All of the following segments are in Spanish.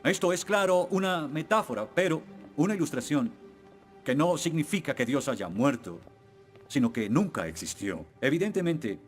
Esto es, claro, una metáfora, pero una ilustración que no significa que Dios haya muerto, sino que nunca existió. Evidentemente,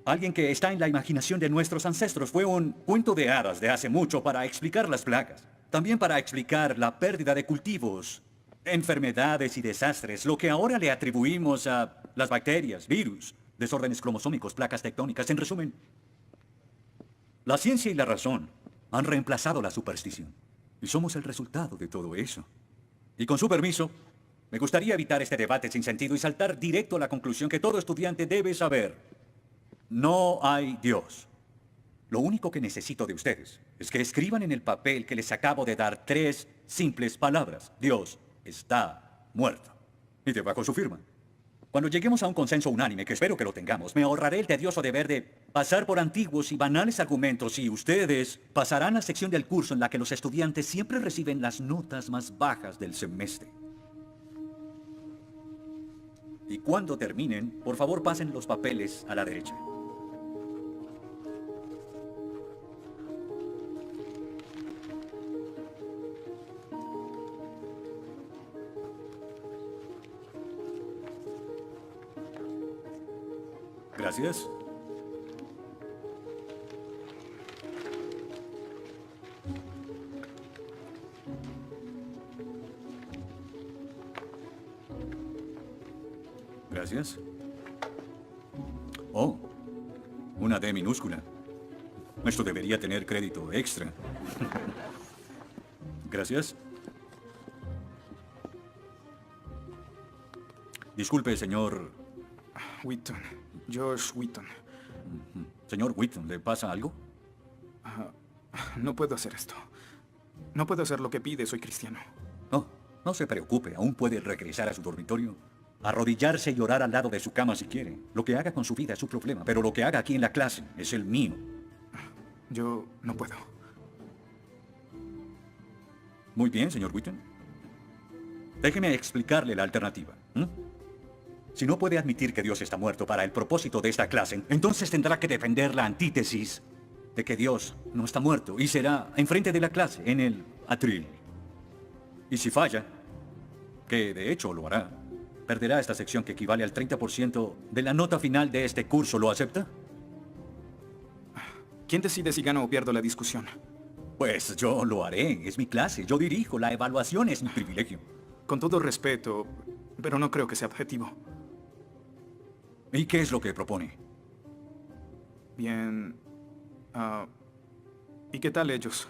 alguien que está en la imaginación de nuestros ancestros fue un cuento de hadas de hace mucho para explicar las plagas. También para explicar la pérdida de cultivos, enfermedades y desastres, lo que ahora le atribuimos a las bacterias, virus, desórdenes cromosómicos, placas tectónicas. En resumen, la ciencia y la razón han reemplazado la superstición. Y somos el resultado de todo eso. Y con su permiso, me gustaría evitar este debate sin sentido y saltar directo a la conclusión que todo estudiante debe saber. No hay Dios. Lo único que necesito de ustedes es que escriban en el papel que les acabo de dar 3 simples palabras. Dios está muerto. Y debajo su firma. Cuando lleguemos a un consenso unánime, que espero que lo tengamos, me ahorraré el tedioso deber de pasar por antiguos y banales argumentos y ustedes pasarán a la sección del curso en la que los estudiantes siempre reciben las notas más bajas del semestre. Y cuando terminen, por favor pasen los papeles a la derecha. Gracias. Gracias. Oh, una D minúscula. Esto debería tener crédito extra. Gracias. Disculpe, señor... Wheaton. Josh Wheaton. Señor Wheaton, ¿le pasa algo? No puedo hacer esto. No puedo hacer lo que pide, soy cristiano. No, no se preocupe. Aún puede regresar a su dormitorio, arrodillarse y orar al lado de su cama si quiere. Lo que haga con su vida es su problema, pero lo que haga aquí en la clase es el mío. Yo no puedo. Muy bien, señor Wheaton. Déjeme explicarle la alternativa. Si no puede admitir que Dios está muerto para el propósito de esta clase, entonces tendrá que defender la antítesis de que Dios no está muerto y será enfrente de la clase, en el atril. Y si falla, que de hecho lo hará, perderá esta sección que equivale al 30% de la nota final de este curso. ¿Lo acepta? ¿Quién decide si gano o pierdo la discusión? Pues yo lo haré. Es mi clase. Yo dirijo. La evaluación es mi privilegio. Con todo respeto, pero no creo que sea objetivo. ¿Y qué es lo que propone? Bien... ¿y qué tal ellos?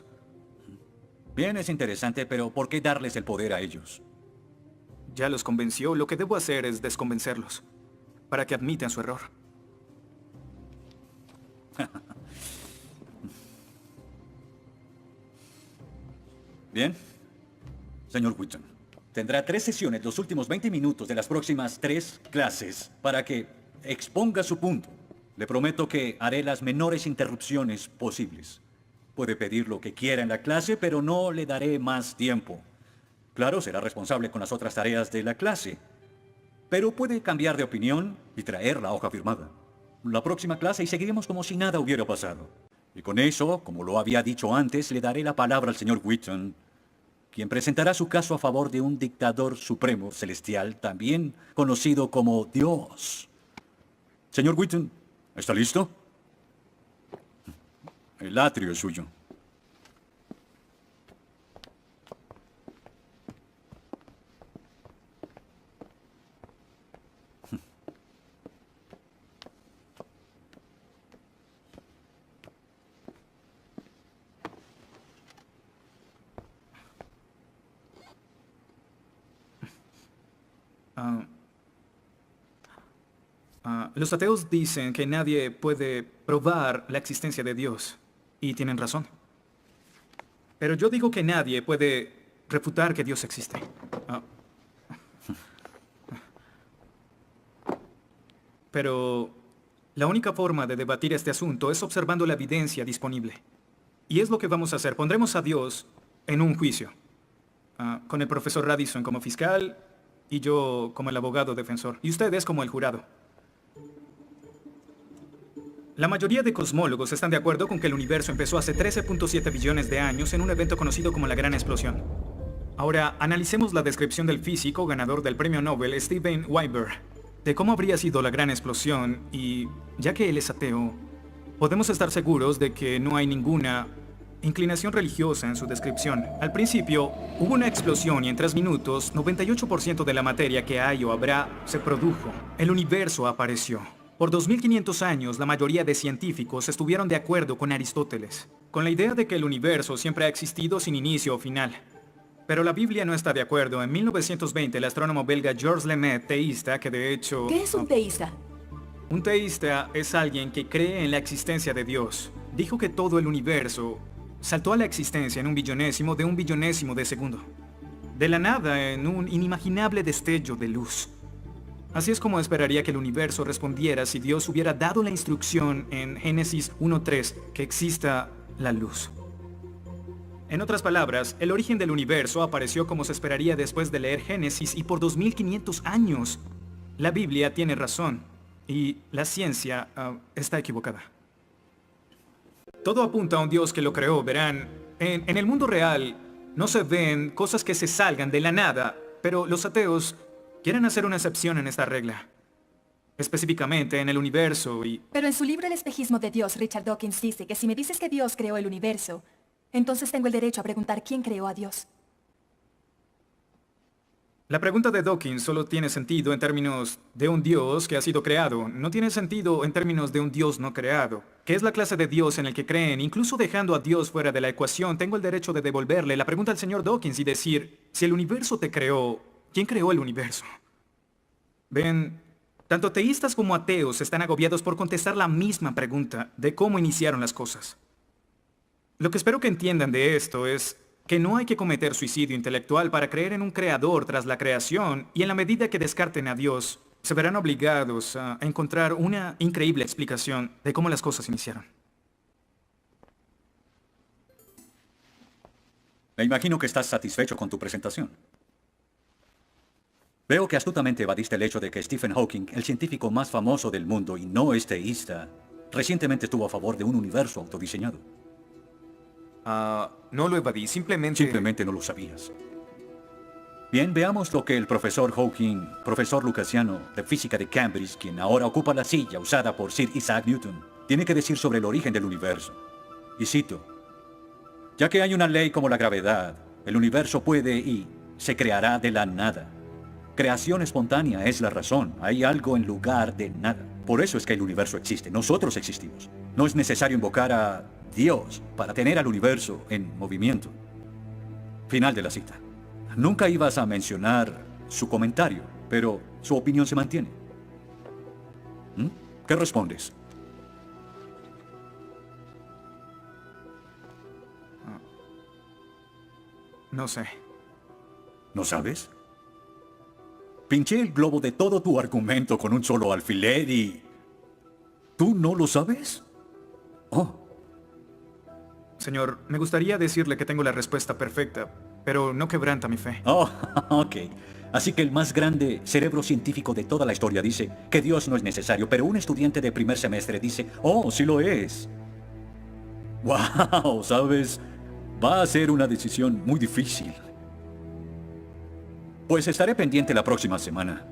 Bien, es interesante, pero ¿por qué darles el poder a ellos? Ya los convenció. Lo que debo hacer es desconvencerlos, para que admitan su error. Bien. Señor Wheaton, tendrá 3 sesiones los últimos 20 minutos de las próximas 3 clases para que exponga su punto. Le prometo que haré las menores interrupciones posibles. Puede pedir lo que quiera en la clase, pero no le daré más tiempo. Claro, será responsable con las otras tareas de la clase, pero puede cambiar de opinión y traer la hoja firmada. La próxima clase y seguiremos como si nada hubiera pasado. Y con eso, como lo había dicho antes, le daré la palabra al señor Wheaton, quien presentará su caso a favor de un dictador supremo celestial, también conocido como Dios. Señor Wheaton, ¿está listo? El atrio es suyo. Los ateos dicen que nadie puede probar la existencia de Dios, y tienen razón. Pero yo digo que nadie puede refutar que Dios existe. Pero la única forma de debatir este asunto es observando la evidencia disponible. Y es lo que vamos a hacer. Pondremos a Dios en un juicio, con el profesor Radisson como fiscal y yo como el abogado defensor, y ustedes como el jurado. La mayoría de cosmólogos están de acuerdo con que el universo empezó hace 13.7 billones de años en un evento conocido como la Gran Explosión. Ahora, analicemos la descripción del físico ganador del premio Nobel Steven Weinberg de cómo habría sido la Gran Explosión y, ya que él es ateo, podemos estar seguros de que no hay ninguna inclinación religiosa en su descripción. Al principio, hubo una explosión y en 3 minutos, 98% de la materia que hay o habrá se produjo. El universo apareció. Por 2500 años, la mayoría de científicos estuvieron de acuerdo con Aristóteles, con la idea de que el universo siempre ha existido sin inicio o final. Pero la Biblia no está de acuerdo. En 1920, el astrónomo belga Georges Lemaitre, teísta, que de hecho... ¿Qué es un teísta? Un teísta es alguien que cree en la existencia de Dios. Dijo que todo el universo saltó a la existencia en un billonésimo de segundo. De la nada, en un inimaginable destello de luz. Así es como esperaría que el universo respondiera si Dios hubiera dado la instrucción en Génesis 1:3 que exista la luz. En otras palabras, el origen del universo apareció como se esperaría después de leer Génesis y por 2500 años. La Biblia tiene razón y la ciencia está equivocada. Todo apunta a un Dios que lo creó, verán. En el mundo real no se ven cosas que se salgan de la nada, pero los ateos quieren hacer una excepción en esta regla. Específicamente en el universo y... Pero en su libro El espejismo de Dios, Richard Dawkins dice que si me dices que Dios creó el universo, entonces tengo el derecho a preguntar quién creó a Dios. La pregunta de Dawkins solo tiene sentido en términos de un Dios que ha sido creado. No tiene sentido en términos de un Dios no creado. ¿Qué es la clase de Dios en el que creen? Incluso dejando a Dios fuera de la ecuación, tengo el derecho de devolverle la pregunta al señor Dawkins y decir, si el universo te creó, ¿quién creó el universo? Ven, tanto teístas como ateos están agobiados por contestar la misma pregunta de cómo iniciaron las cosas. Lo que espero que entiendan de esto es que no hay que cometer suicidio intelectual para creer en un creador tras la creación y en la medida que descarten a Dios, se verán obligados a encontrar una increíble explicación de cómo las cosas iniciaron. Me imagino que estás satisfecho con tu presentación. Veo que astutamente evadiste el hecho de que Stephen Hawking, el científico más famoso del mundo y no es teísta, recientemente estuvo a favor de un universo autodiseñado. No lo evadí, Simplemente no lo sabías. Bien, veamos lo que el profesor Hawking, profesor lucasiano de física de Cambridge, quien ahora ocupa la silla usada por Sir Isaac Newton, tiene que decir sobre el origen del universo. Y cito, ya que hay una ley como la gravedad, el universo puede y se creará de la nada. Creación espontánea es la razón, hay algo en lugar de nada. Por eso es que el universo existe, nosotros existimos. No es necesario invocar a Dios para tener al universo en movimiento. Final de la cita. Nunca ibas a mencionar su comentario, pero su opinión se mantiene. ¿Mm? ¿Qué respondes? No sé. ¿No sabes? Pinché el globo de todo tu argumento con un solo alfiler y... ¿Tú no lo sabes? Oh. Señor, me gustaría decirle que tengo la respuesta perfecta, pero no quebranta mi fe. Oh, ok. Así que el más grande cerebro científico de toda la historia dice que Dios no es necesario, pero un estudiante de primer semestre dice, oh, sí lo es. Wow, ¿sabes? Va a ser una decisión muy difícil. Pues estaré pendiente la próxima semana.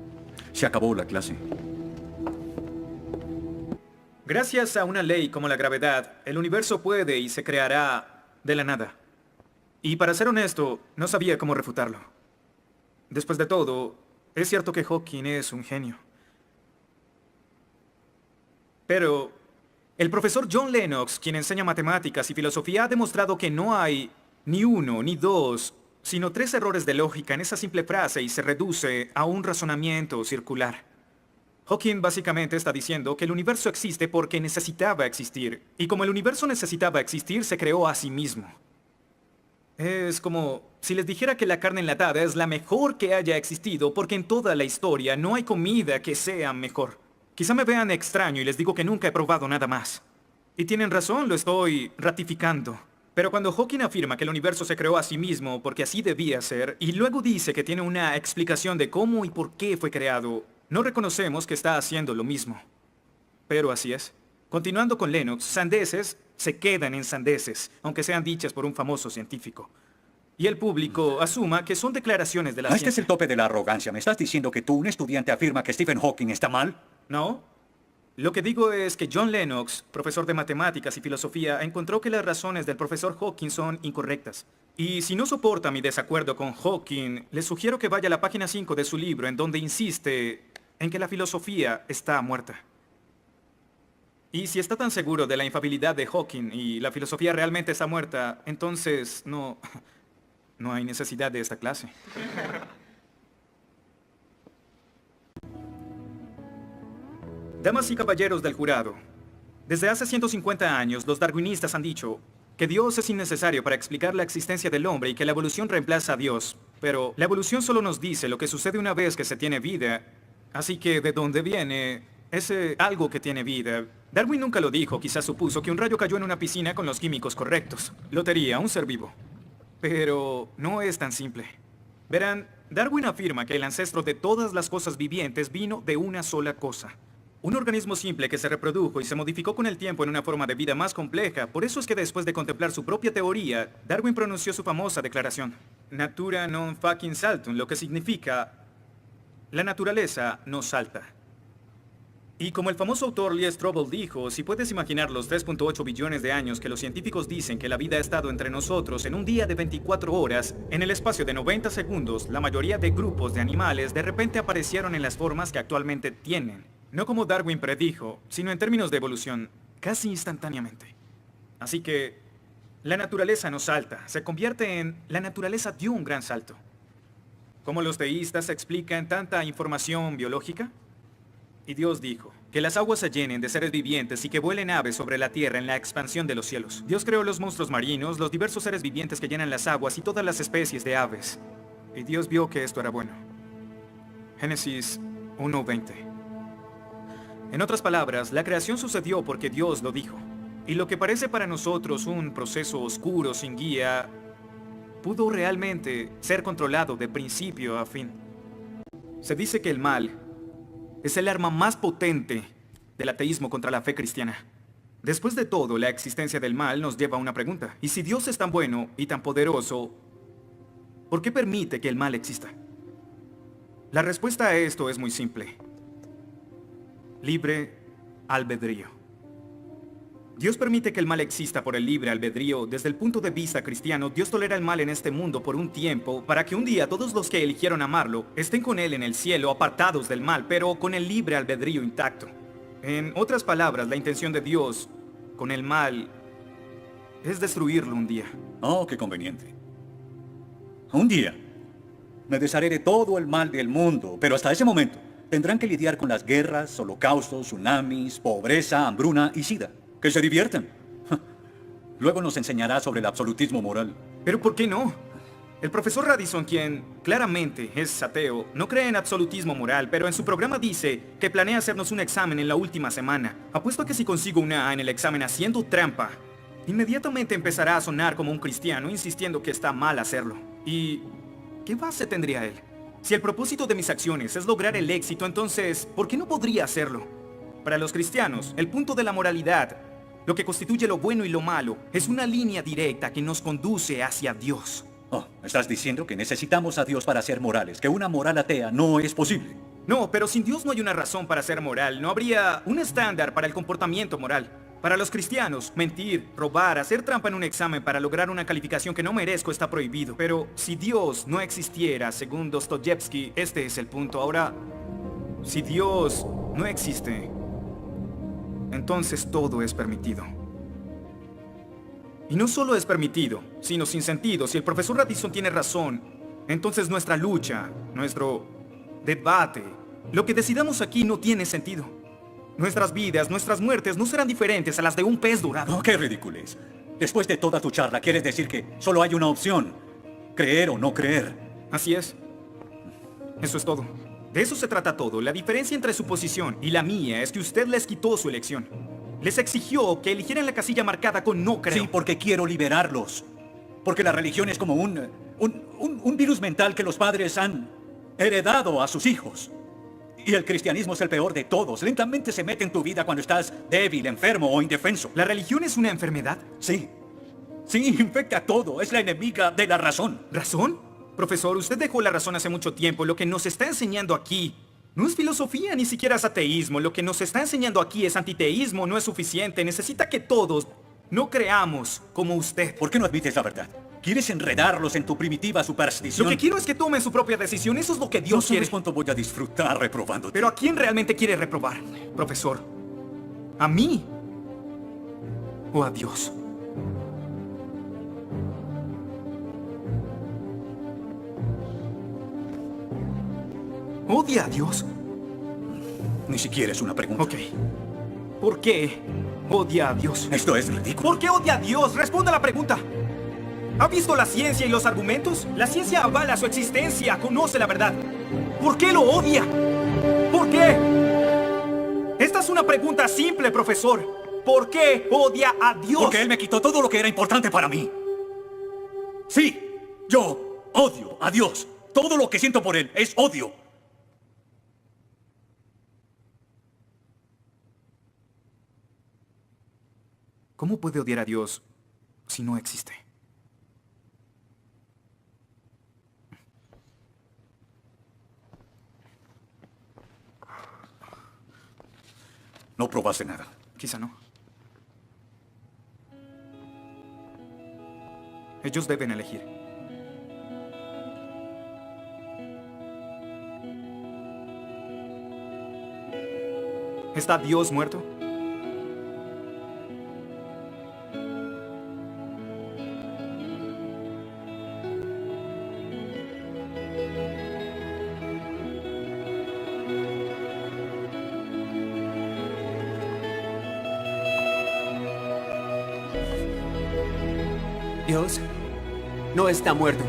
Se acabó la clase. Gracias a una ley como la gravedad, el universo puede y se creará de la nada. Y para ser honesto, no sabía cómo refutarlo. Después de todo, es cierto que Hawking es un genio. Pero el profesor John Lennox, quien enseña matemáticas y filosofía, ha demostrado que no hay ni uno, ni dos, sino 3 errores de lógica en esa simple frase y se reduce a un razonamiento circular. Hawking básicamente está diciendo que el universo existe porque necesitaba existir, y como el universo necesitaba existir, se creó a sí mismo. Es como si les dijera que la carne enlatada es la mejor que haya existido porque en toda la historia no hay comida que sea mejor. Quizá me vean extraño y les digo que nunca he probado nada más. Y tienen razón, lo estoy ratificando. Pero cuando Hawking afirma que el universo se creó a sí mismo porque así debía ser, y luego dice que tiene una explicación de cómo y por qué fue creado, no reconocemos que está haciendo lo mismo. Pero así es. Continuando con Lennox, sandeces se quedan en sandeces, aunque sean dichas por un famoso científico. Y el público asuma que son declaraciones de la Este es ciencia. el tope de la arrogancia. ¿Me estás diciendo que tú, un estudiante, afirma que Stephen Hawking está mal? ¿No? Lo que digo es que John Lennox, profesor de matemáticas y filosofía, encontró que las razones del profesor Hawking son incorrectas. Y si no soporta mi desacuerdo con Hawking, le sugiero que vaya a la página 5 de su libro, en donde insiste en que la filosofía está muerta. Y si está tan seguro de la infalibilidad de Hawking y la filosofía realmente está muerta, entonces no hay necesidad de esta clase. Damas y caballeros del jurado, desde hace 150 años los darwinistas han dicho que Dios es innecesario para explicar la existencia del hombre y que la evolución reemplaza a Dios. Pero la evolución solo nos dice lo que sucede una vez que se tiene vida. Así que ¿de dónde viene ese algo que tiene vida? Darwin nunca lo dijo, quizás supuso que un rayo cayó en una piscina con los químicos correctos. Lotería, un ser vivo. Pero no es tan simple. Verán, Darwin afirma que el ancestro de todas las cosas vivientes vino de una sola cosa. Un organismo simple que se reprodujo y se modificó con el tiempo en una forma de vida más compleja. Por eso es que después de contemplar su propia teoría, Darwin pronunció su famosa declaración: Natura non fucking saltum, lo que significa la naturaleza no salta. Y como el famoso autor Lee Strobel dijo, si puedes imaginar los 3.8 billones de años que los científicos dicen que la vida ha estado entre nosotros en un día de 24 horas, en el espacio de 90 segundos, la mayoría de grupos de animales de repente aparecieron en las formas que actualmente tienen. No como Darwin predijo, sino en términos de evolución, casi instantáneamente. Así que la naturaleza no salta, se convierte en la naturaleza dio un gran salto. ¿Cómo los deístas explican tanta información biológica? Y Dios dijo, que las aguas se llenen de seres vivientes y que vuelen aves sobre la tierra en la expansión de los cielos. Dios creó los monstruos marinos, los diversos seres vivientes que llenan las aguas y todas las especies de aves. Y Dios vio que esto era bueno. Génesis 1:20. En otras palabras, la creación sucedió porque Dios lo dijo. Y lo que parece para nosotros un proceso oscuro sin guía, pudo realmente ser controlado de principio a fin. Se dice que el mal es el arma más potente del ateísmo contra la fe cristiana. Después de todo, la existencia del mal nos lleva a una pregunta. ¿Y si Dios es tan bueno y tan poderoso, por qué permite que el mal exista? La respuesta a esto es muy simple. Libre albedrío. Dios permite que el mal exista por el libre albedrío. Desde el punto de vista cristiano, Dios tolera el mal en este mundo por un tiempo, para que un día todos los que eligieron amarlo estén con Él en el cielo, apartados del mal, pero con el libre albedrío intacto. En otras palabras, la intención de Dios con el mal es destruirlo un día. Oh, qué conveniente. Un día me desharé de todo el mal del mundo, pero hasta ese momento tendrán que lidiar con las guerras, holocaustos, tsunamis, pobreza, hambruna y sida. Que se diviertan. Luego nos enseñará sobre el absolutismo moral. ¿Pero por qué no? El profesor Radisson, quien claramente es ateo, no cree en absolutismo moral, pero en su programa dice que planea hacernos un examen en la última semana. Apuesto a que si consigo una A en el examen haciendo trampa, inmediatamente empezará a sonar como un cristiano insistiendo que está mal hacerlo. ¿Y qué base tendría él? Si el propósito de mis acciones es lograr el éxito, entonces, ¿por qué no podría hacerlo? Para los cristianos, el punto de la moralidad, lo que constituye lo bueno y lo malo, es una línea directa que nos conduce hacia Dios. Oh, estás diciendo que necesitamos a Dios para ser morales, que una moral atea no es posible. No, pero sin Dios no hay una razón para ser moral, no habría un estándar para el comportamiento moral. Para los cristianos, mentir, robar, hacer trampa en un examen para lograr una calificación que no merezco está prohibido. Pero si Dios no existiera, según Dostoyevsky, este es el punto. Ahora, si Dios no existe, entonces todo es permitido. Y no solo es permitido, sino sin sentido. Si el profesor Radisson tiene razón, entonces nuestra lucha, nuestro debate, lo que decidamos aquí no tiene sentido. Nuestras vidas, nuestras muertes no serán diferentes a las de un pez dorado. Oh, qué ridiculez. Después de toda tu charla, ¿quieres decir que solo hay una opción? Creer o no creer. Así es. Eso es todo. De eso se trata todo. La diferencia entre su posición y la mía es que usted les quitó su elección. Les exigió que eligieran la casilla marcada con no creo. Sí, porque quiero liberarlos. Porque la religión es como un virus mental que los padres han heredado a sus hijos. Y el cristianismo es el peor de todos. Lentamente se mete en tu vida cuando estás débil, enfermo o indefenso. ¿La religión es una enfermedad? Sí. Sí, infecta todo. Es la enemiga de la razón. ¿Razón? Profesor, usted dejó la razón hace mucho tiempo. Lo que nos está enseñando aquí no es filosofía, ni siquiera es ateísmo. Lo que nos está enseñando aquí es antiteísmo. No es suficiente. Necesita que todos no creamos como usted. ¿Por qué no admites la verdad? ¿Quieres enredarlos en tu primitiva superstición? Lo que quiero es que tomen su propia decisión. Eso es lo que Dios No quiere. sabes cuánto voy a disfrutar reprobándote. Pero ¿a quién realmente quiere reprobar, profesor? ¿A mí? ¿O a Dios? ¿Odia a Dios? Ni siquiera es una pregunta. Ok. ¿Por qué odia a Dios? Esto es ridículo. ¿Por qué odia a Dios? Responda la pregunta. ¿Ha visto la ciencia y los argumentos? La ciencia avala su existencia, conoce la verdad. ¿Por qué lo odia? ¿Por qué? Esta es una pregunta simple, profesor. ¿Por qué odia a Dios? Porque Él me quitó todo lo que era importante para mí. Sí, yo odio a Dios. Todo lo que siento por Él es odio. ¿Cómo puede odiar a Dios si no existe? No probaste nada. Quizá no. Ellos deben elegir. ¿Está Dios muerto? Dios no está muerto.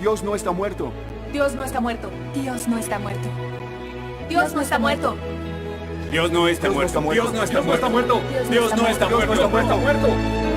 Dios no está muerto. Dios no está muerto. Dios no está muerto. Dios no está muerto. Dios no está muerto. Dios no está muerto. Dios no está muerto. Dios no está muerto.